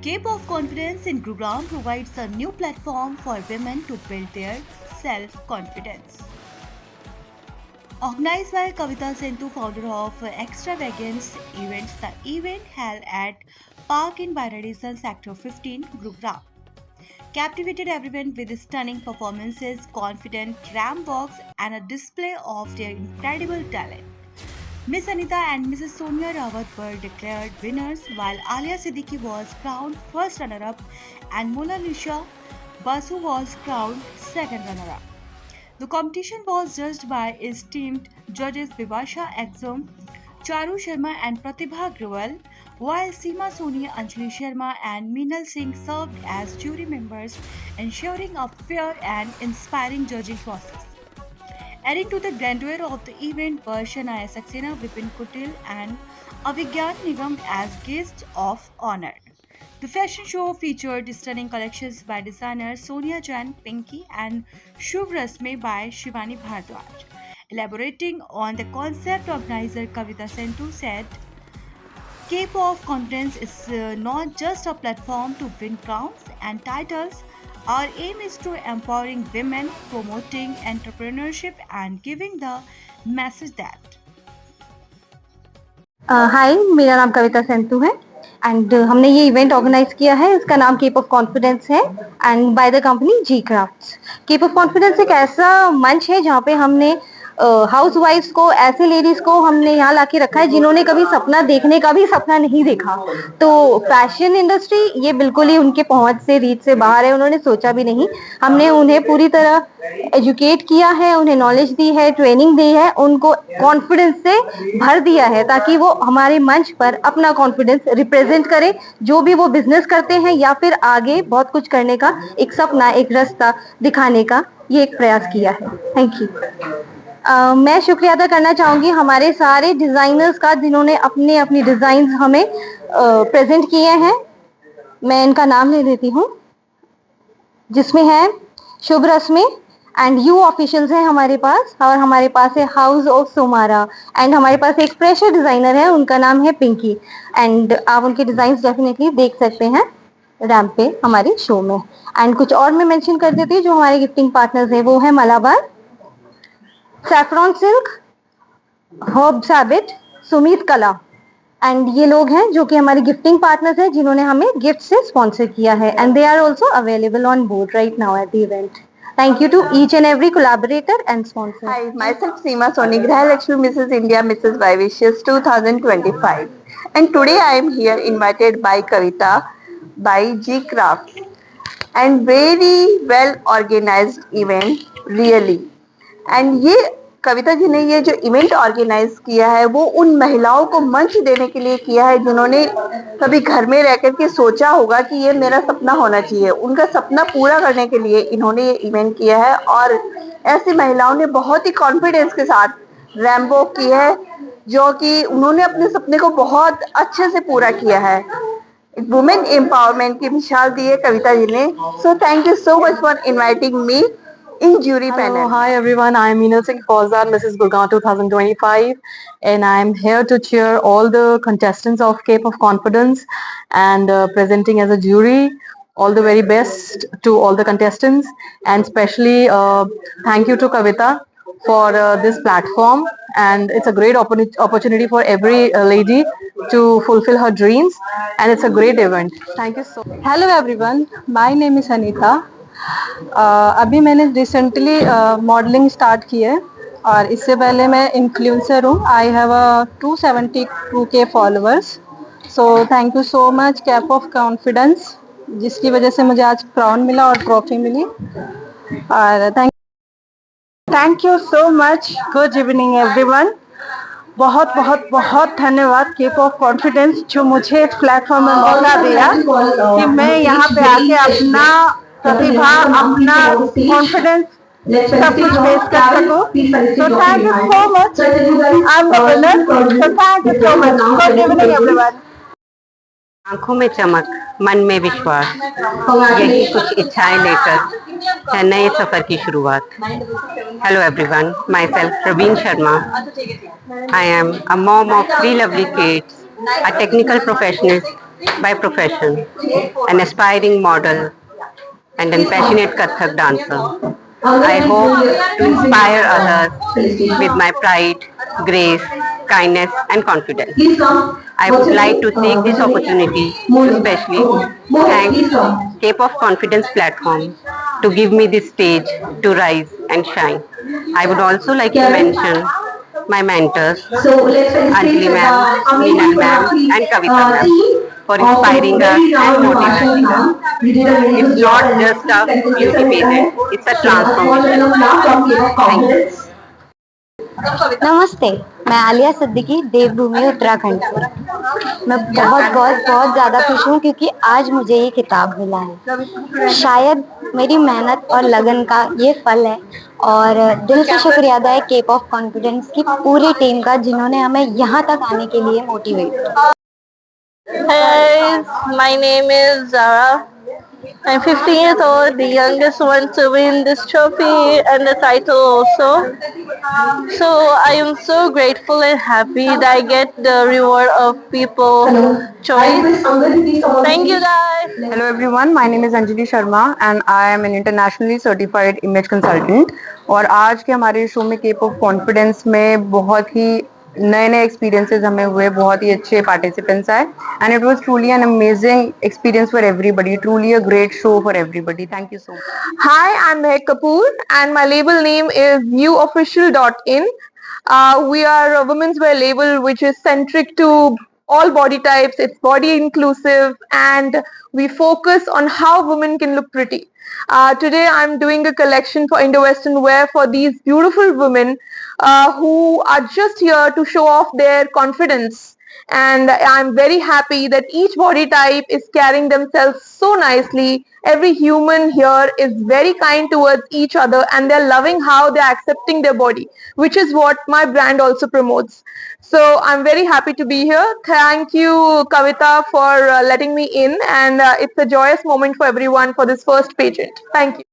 Cape of Confidence in Gurugram provides a new platform for women to build their self-confidence. Organized by Kavita Senthu, founder of Extravagance Events, the event held at Park in Bairadishan Sector 15, Gurugram, captivated everyone with stunning performances, confident ramp walks, and a display of their incredible talent. Miss Anita and Mrs. Sonia Rawat were declared winners, while Alia Siddiqui was crowned first runner-up and Mona Lisa Basu was crowned second runner-up. The competition was judged by esteemed judges Bibasha Exum, Charu Sharma and Pratibha Grewal, while Seema Soni, Anjali Sharma and Meenal Singh served as jury members, ensuring a fair and inspiring judging process. Adding to the grandeur of the event were Shania Saxena, Vipin Kutil and Avigyan Nigam as guests of honor. The fashion show featured stunning collections by designers Sonia Jain, Pinky and Shubh Rasme by Shivani Bhardwaj. Elaborating on the concept, organizer Kavita Senthu said, Cape of Confidence is not just a platform to win crowns and titles. Our aim is to empowering women, promoting entrepreneurship and giving the message that हाय मेरा नाम कविता सेंतु है and हमने ये event organise किया है. इसका नाम Cape of Confidence है and by the company G Crafts. Cape of Confidence एक ऐसा मंच है जहाँ पे हमने हाउस वाइफ्स को, ऐसे लेडीज को हमने यहाँ लाके रखा है जिन्होंने कभी सपना देखने का भी सपना नहीं देखा. तो फैशन इंडस्ट्री ये बिल्कुल ही उनके पहुंच से, रीच से बाहर है. उन्होंने सोचा भी नहीं. हमने उन्हें पूरी तरह एजुकेट किया है, उन्हें नॉलेज दी है, ट्रेनिंग दी है, उनको कॉन्फिडेंस से भर दिया है ताकि वो हमारे मंच पर अपना कॉन्फिडेंस रिप्रेजेंट करे. जो भी वो बिजनेस करते हैं या फिर आगे बहुत कुछ करने का एक सपना, एक रास्ता दिखाने का ये एक प्रयास किया है. Thank you. मैं शुक्रिया अदा करना चाहूंगी हमारे सारे डिजाइनर्स का जिन्होंने अपने अपनी डिजाइन हमें प्रेजेंट किए हैं. मैं इनका नाम ले लेती हूँ, जिसमें है शुभ रश्मि एंड यू ऑफिशियल्स हैं हमारे पास, और हमारे पास है हाउस ऑफ सोमारा एंड हमारे पास एक फ्रेशर डिजाइनर है, उनका नाम है पिंकी. एंड आप उनके डिजाइन डेफिनेटली देख सकते हैं रैम्प पे हमारे शो में. एंड कुछ और मैं मेंशन कर देती हूँ जो हमारे गिफ्टिंग पार्टनर्स हैं. वो है मलाबार, सैफ्रॉन सिल्क, हर्ब सैबिट, सुमित कला एंड ये लोग हैं जो कि हमारे गिफ्टिंग पार्टनर्स हैं जिन्होंने हमें गिफ्ट से स्पॉन्सर किया है. And they are also available on board right now at the event. Thank you to each and every collaborator and sponsor. Hi, myself Seema Soni, Graha Lakshmi Mrs. India, Mrs. Vivicious 2025. And today I am here invited by Kavita by G Craft. And very well organized event, really. And ये कविता जी ने ये जो event organise किया है वो उन महिलाओं को मंच देने के लिए किया है जिन्होंने कभी घर में रह करके सोचा होगा कि ये मेरा सपना होना चाहिए. उनका सपना पूरा करने के लिए इन्होंने ये इवेंट किया है और ऐसी महिलाओं ने बहुत ही कॉन्फिडेंस के साथ रैम्प वॉक की है जो कि उन्होंने अपने सपने को बहुत अच्छे से पूरा किया है. वुमेन एम्पावरमेंट की मिसाल दी है कविता जी ने. So thank you so much for inviting me in jury panel. Hello, hi everyone. I'm Meenal Singh Fawzan, Mrs. Gurgaon 2025, and I'm here to cheer all the contestants of Cape of Confidence and presenting as a jury. All the very best to all the contestants, and especially thank you to Kavita for this platform. And it's a great opportunity for every lady to fulfill her dreams, and it's a great event. Thank you so much. Hello everyone, my name is Anita. अभी मैंने recently modelling start की है और इससे पहले मैं influencer हूँ. I have 272K followers. So thank you so much cap of confidence, जिसकी वजह से मुझे आज क्राउन मिला और ट्रॉफी मिली. और thank you so much. Good evening everyone. बहुत बहुत बहुत धन्यवाद केप ऑफ कॉन्फिडेंस जो मुझे इस प्लेटफॉर्म में मौका दिया कि मैं यहाँ पे आके अपना प्रतिभा, अपना कॉन्फिडेंस सब कुछ पेश कर सकूं. So thank you so much. I am the winner. So thank you so much. Good evening everyone. आंखों में चमक, मन में विश्वास, यही कुछ इच्छाएं लेकर है नए सफर की शुरुआत। Hello everyone, myself Praveen Sharma. I am a mom of 3 lovely kids, a technical professional by profession, an aspiring model, and a passionate Kathak dancer. I hope to inspire others with my pride, grace, kindness, and confidence. I would like to take this opportunity to especially thank Cape of Confidence platform to give me this stage to rise and shine. I would also like to mention my mentors, Anjali ma'am, Meenal ma'am, and Kavita ma'am for inspiring us and motivating us. It's not just a beauty pageant, it's a transformation. Thank you. नमस्ते, मैं आलिया सिद्दीकी देवभूमि उत्तराखंड से। मैं बहुत ज़्यादा खुश हूँ क्योंकि आज मुझे ये खिताब मिला है। शायद मेरी मेहनत और लगन का ये फल है और दिल से शुक्रिया अदा है केप ऑफ कॉन्फिडेंस की पूरी टीम का जिन्होंने हमें यहाँ तक आने के लिए मोटिवेट किया। Hey, my name is Zara. I'm 15 years old, the youngest one to win this trophy and the title also. So I am so grateful and happy that I get the reward of people choice. Thank you guys. Hello everyone, my name is Anjali Sharma and I am an internationally certified image consultant. और आज के हमारे show में cap of confidence में बहुत ही नए experiences हमें हुए, बहुत ही अच्छे पार्टिसिपेंट्स आए and it was truly an amazing experience for everybody, truly a great show for everybody. Thank you so much. Hi, I'm Mehak Kapoor and my label name is viewofficial.in. We are a women's wear label which is centric to all body types. It's body inclusive and we focus on how women can look pretty. Today I'm doing a collection for Indo-Western wear for these beautiful women who are just here to show off their confidence. And I'm very happy that each body type is carrying themselves so nicely. Every human here is very kind towards each other and they're loving how they're accepting their body, which is what my brand also promotes. So I'm very happy to be here. Thank you, Kavita, for letting me in, and it's a joyous moment for everyone for this first pageant. Thank you.